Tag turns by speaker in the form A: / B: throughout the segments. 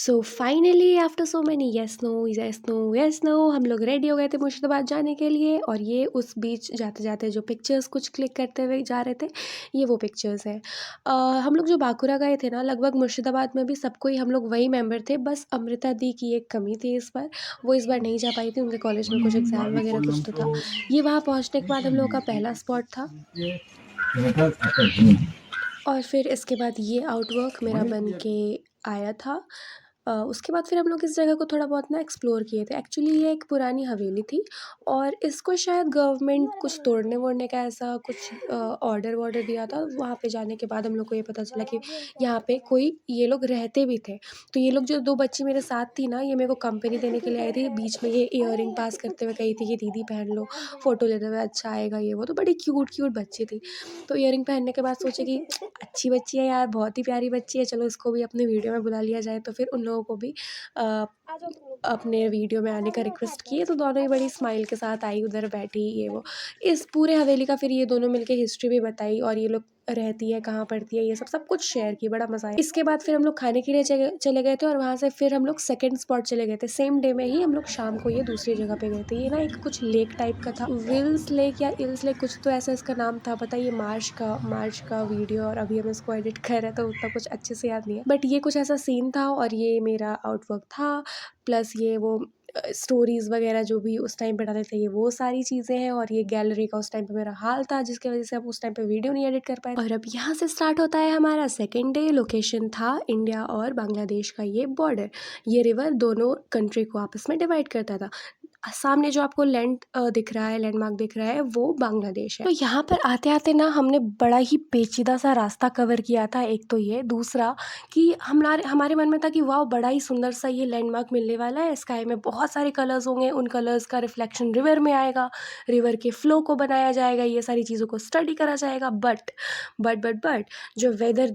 A: सो finally after so many yes no yes no yes no हम लोग ready हो गए थे मुर्शिदाबाद जाने के लिए। और ये उस बीच जाते जाते जो पिक्चर्स कुछ क्लिक करते हुए जा रहे थे, ये वो पिक्चर्स हैं। हम लोग जो बाकुरा गए थे ना, लगभग मुर्शिदाबाद में भी सबको ही हम लोग वही मेंबर थे। बस अमृता दी की एक कमी थी इस बार, वो इस बार नहीं जा पाई थी, उनके कॉलेज में कुछ एग्ज़ाम वगैरह कुछ तो था। ये वहाँ पहुँचने के बाद हम लोगों का पहला स्पॉट था। और फिर इसके बाद ये आउटवर्क मेरा बन के आया था। उसके बाद फिर हम लोग इस जगह को थोड़ा बहुत ना एक्सप्लोर किए थे। एक्चुअली ये एक पुरानी हवेली थी और इसको शायद गवर्नमेंट कुछ तोड़ने वोड़ने का ऐसा कुछ ऑर्डर वॉर्डर दिया था। वहाँ पे जाने के बाद हम लोग को ये पता चला कि यहाँ पे कोई ये लोग रहते भी थे। तो ये लोग जो 2 बच्ची मेरे साथ थी ना, ये मेरे को कंपनी देने के लिए आई थी। बीच में ये इयररिंग पास करते हुए कही थी कि दीदी पहन लो, फ़ोटो लेते हुए अच्छा आएगा ये वो। तो बड़ी क्यूट बच्ची थी। तो इयररिंग पहनने के बाद सोचे कि अच्छी बच्ची है यार, बहुत ही प्यारी बच्ची है, चलो इसको भी अपने वीडियो में बुला लिया जाए। तो फिर उन लोगों को भी अपने वीडियो में आने का रिक्वेस्ट किए, तो दोनों ही बड़ी स्माइल के साथ आई, उधर बैठी ये वो। इस पूरे हवेली का फिर ये दोनों मिलके हिस्ट्री भी बताई और ये लोग रहती है कहाँ पढ़ती है, ये सब कुछ शेयर की, बड़ा मज़ा आया। इसके बाद फिर हम लोग खाने के लिए चले गए थे और वहाँ से फिर हम लोग सेकंड स्पॉट चले गए थे। सेम डे में ही हम लोग शाम को ये दूसरी जगह पे गए थे। ये ना एक कुछ लेक टाइप का था, विल्स लेक या इल्स लेक कुछ तो ऐसा इसका नाम था। पता ये मार्च का वीडियो और अभी हम इसको एडिट कर रहे हैं तो उतना कुछ अच्छे से याद नहीं है, बट ये कुछ ऐसा सीन था और ये मेरा आउटवर्क था। प्लस ये वो स्टोरीज़ वगैरह जो भी उस टाइम पे डाले थे, ये वो सारी चीज़ें हैं। और ये गैलरी का उस टाइम पे मेरा हाल था, जिसकी वजह से हम उस टाइम पे वीडियो नहीं एडिट कर पाए। और अब यहाँ से स्टार्ट होता है हमारा सेकेंड डे। लोकेशन था इंडिया और बांग्लादेश का ये बॉर्डर। ये रिवर दोनों कंट्री को आपस में डिवाइड करता था। सामने जो आपको दिख रहा है, लैंडमार्क दिख रहा है, वो बांग्लादेश है। तो यहाँ पर आते आते ना हमने बड़ा ही पेचीदा सा रास्ता कवर किया था। एक तो ये, दूसरा कि हमारे मन में था कि वाह, बड़ा ही सुंदर सा ये लैंडमार्क मिलने वाला है। स्काई में बहुत सारे कलर्स होंगे, उन कलर्स का रिफ्लेक्शन रिवर में आएगा, रिवर के फ्लो को बनाया जाएगा, ये सारी चीज़ों को स्टडी करा जाएगा। बट जो वेदर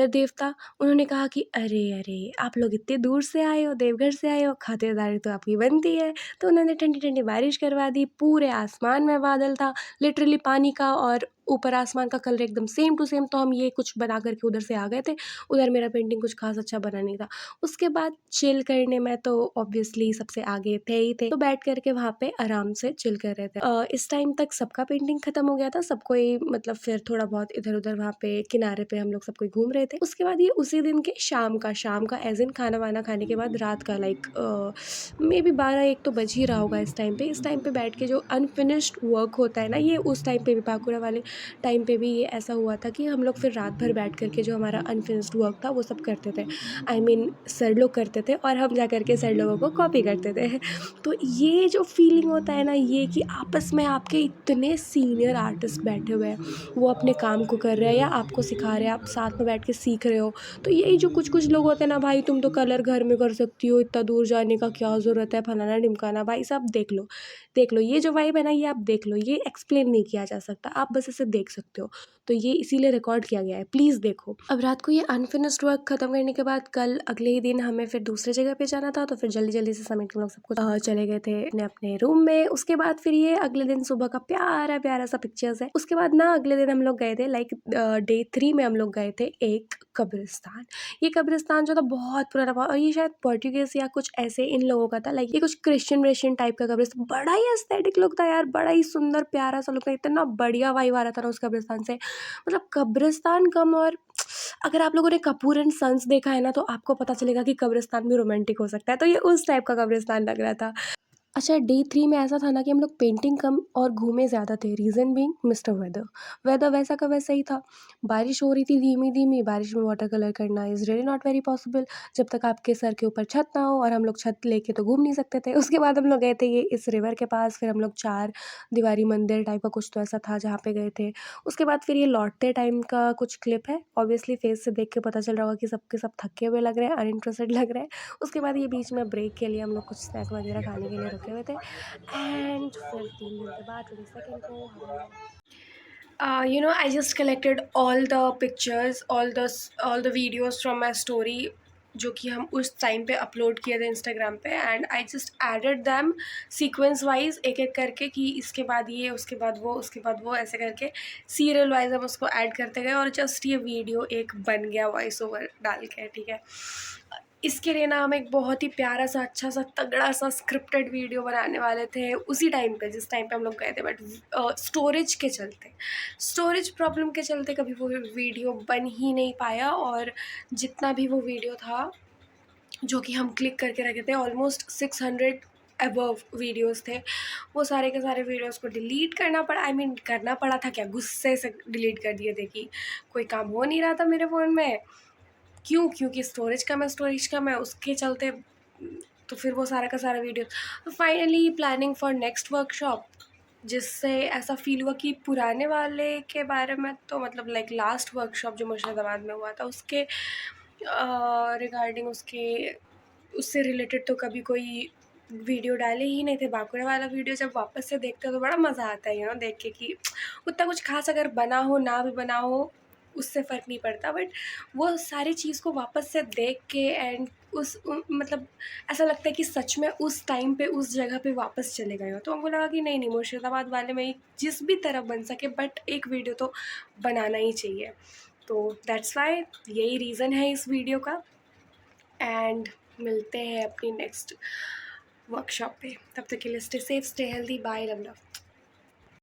A: देवता उन्होंने कहा कि अरे अरे, आप लोग इतने दूर से आए हो, देवघर से आए हो, खातिरदारी तो आपकी बनती है। तो उन्होंने ठंडी ठंडी बारिश करवा दी। पूरे आसमान में बादल था, लिटरली पानी का, और ऊपर आसमान का कलर एकदम सेम टू सेम। तो हम ये कुछ बना करके उधर से आ गए थे। उधर मेरा पेंटिंग कुछ खास अच्छा बना नहीं था। उसके बाद चिल करने में तो ऑब्वियसली सबसे आगे थे ही थे, तो बैठ करके वहाँ पे आराम से चिल कर रहे थे। इस टाइम तक सबका पेंटिंग खत्म हो गया था, सबको ही मतलब फिर थोड़ा बहुत इधर उधर वहाँ पे किनारे पे हम लोग सब कोई घूम रहे थे। उसके बाद ये उसी दिन के शाम का एज इन खाना वाना खाने के बाद रात का लाइक मे बी 12-1 तो बज ही रहा होगा इस टाइम पे बैठ के जो अनफिनिश्ड वर्क होता है ना, ये उस टाइम पे भी पाकुड़ा वाले टाइम पे भी ये ऐसा हुआ था कि हम लोग फिर रात भर बैठ करके जो हमारा अनफिनिश्ड वर्क था वो सब करते थे। आई मीन सर लोग करते थे और हम जा करके सर लोगों को कॉपी करते थे। तो ये जो फीलिंग होता है ना, ये कि आपस में आपके इतने सीनियर आर्टिस्ट बैठे हुए हैं, वो अपने काम को कर रहे हैं या आपको सिखा रहे हैं, आप साथ में बैठ के सीख रहे हो। तो यही जो कुछ लोग होते हैं ना, भाई तुम तो कलर घर में कर सकती हो, इतना दूर जाने का क्या ज़रूरत है, फलाना ढिमकाना। भाई साहब देख लो ये जो वाइब है ना, ये आप देख लो, ये एक्सप्लेन नहीं किया जा सकता, आप बस इसे देख सकते हो। तो ये इसीलिए रिकॉर्ड किया गया है, प्लीज़ देखो। अब रात को ये अनफिनिश्ड वर्क खत्म करने के बाद कल अगले ही दिन हमें फिर दूसरे जगह पे जाना था, तो फिर जल्दी से समेट के लोग सब कुछ चले गए थे अपने अपने रूम में। उसके बाद फिर ये अगले दिन सुबह का प्यारा सा पिक्चर्स है। उसके बाद ना अगले दिन हम लोग गए थे लाइक डे 3 में हम लोग गए थे एक कब्रिस्तान। ये कब्रिस्तान जो था बहुत पुराना और ये शायद पोर्टुगीज या कुछ ऐसे इन लोगों का था। लाइक ये कुछ क्रिश्चियन टाइप का कब्रिस्तान, बड़ा ही एस्थेटिक लुक था यार, बड़ा ही सुंदर प्यारा सा लुक था। इतना बढ़िया वाइब आ रहा था ना उस कब्रिस्तान से, मतलब कब्रिस्तान कम। और अगर आप लोगों ने कपूर एंड सन्स देखा है ना, तो आपको पता चलेगा कि कब्रिस्तान भी रोमांटिक हो सकता है। तो ये उस टाइप का कब्रिस्तान लग रहा था। अच्छा, डे 3 में ऐसा था ना कि हम लोग पेंटिंग कम और घूमे ज़्यादा थे। रीज़न बीइंग मिस्टर वेदर वैसा का वैसा ही था। बारिश हो रही थी धीमी-धीमी, बारिश में वाटर कलर करना is really not very possible जब तक आपके सर के ऊपर छत ना हो, और हम लोग छत लेके तो घूम नहीं सकते थे। उसके बाद हम लोग गए थे ये इस रिवर के पास, फिर हम लोग 4 दीवारी मंदिर टाइप का कुछ तो ऐसा था जहाँ पे गए थे। उसके बाद फिर ये लौटते टाइम का कुछ क्लिप है। ऑब्वियसली फेस से देख के पता चल रहा होगा कि सब के सब थके हुए लग रहे हैं, अनइंटरेस्टेड लग रहे हैं। उसके बाद ये बीच में ब्रेक के लिए हम लोग कुछ स्नैक वगैरह खाने के लिए रुके हुए थे। एंड फिर 3 दिन के बाद 22nd को हम लोग I just collected all the pictures, all the videos from my story जो कि हम उस टाइम पे अपलोड किए थे इंस्टाग्राम पे, and I just added them sequence wise एक एक करके कि इसके बाद ये, उसके बाद वो, उसके बाद वो, ऐसे करके सीरियल वाइज हम उसको ऐड करते गए और जस्ट ये वीडियो एक बन गया वॉइस ओवर डाल के। ठीक है, इसके लिए ना हम एक बहुत ही प्यारा सा अच्छा सा तगड़ा सा स्क्रिप्टेड वीडियो बनाने वाले थे उसी टाइम पे जिस टाइम पे हम लोग गए थे, बट स्टोरेज प्रॉब्लम के चलते कभी वो वीडियो बन ही नहीं पाया। और जितना भी वो वीडियो था जो कि हम क्लिक करके रखे थे, ऑलमोस्ट 600 अबव वीडियोस थे, वो सारे के सारे वीडियोस को डिलीट करना पड़ा। करना पड़ा था क्या, गुस्से से डिलीट कर दिए थे कि कोई काम हो नहीं रहा था मेरे फ़ोन में। क्योंकि स्टोरेज कम है उसके चलते। तो फिर वो सारा का सारा वीडियो, तो finally planning for next workshop, जिससे ऐसा फील हुआ कि पुराने वाले के बारे में तो मतलब लाइक लास्ट वर्कशॉप जो मुर्शिदाबाद में हुआ था उसके रिगार्डिंग उससे रिलेटेड तो कभी कोई वीडियो डाले ही नहीं थे। बांकुड़ा वाला वीडियो जब वापस से देखते हो तो बड़ा मज़ा आता है देख के कि उतना कुछ खास अगर बना हो ना भी बना हो उससे फ़र्क नहीं पड़ता, बट वो सारी चीज़ को वापस से देख के एंड मतलब ऐसा लगता है कि सच में उस टाइम पे उस जगह पे वापस चले गए हो। तो हमको लगा कि नहीं मुर्शिदाबाद वाले में ही जिस भी तरह बन सके बट एक वीडियो तो बनाना ही चाहिए। तो दैट्स वाई यही रीज़न है इस वीडियो का। एंड मिलते हैं अपनी नेक्स्ट वर्कशॉप पे, तब तक के लिए stay safe, stay healthy, bye, love.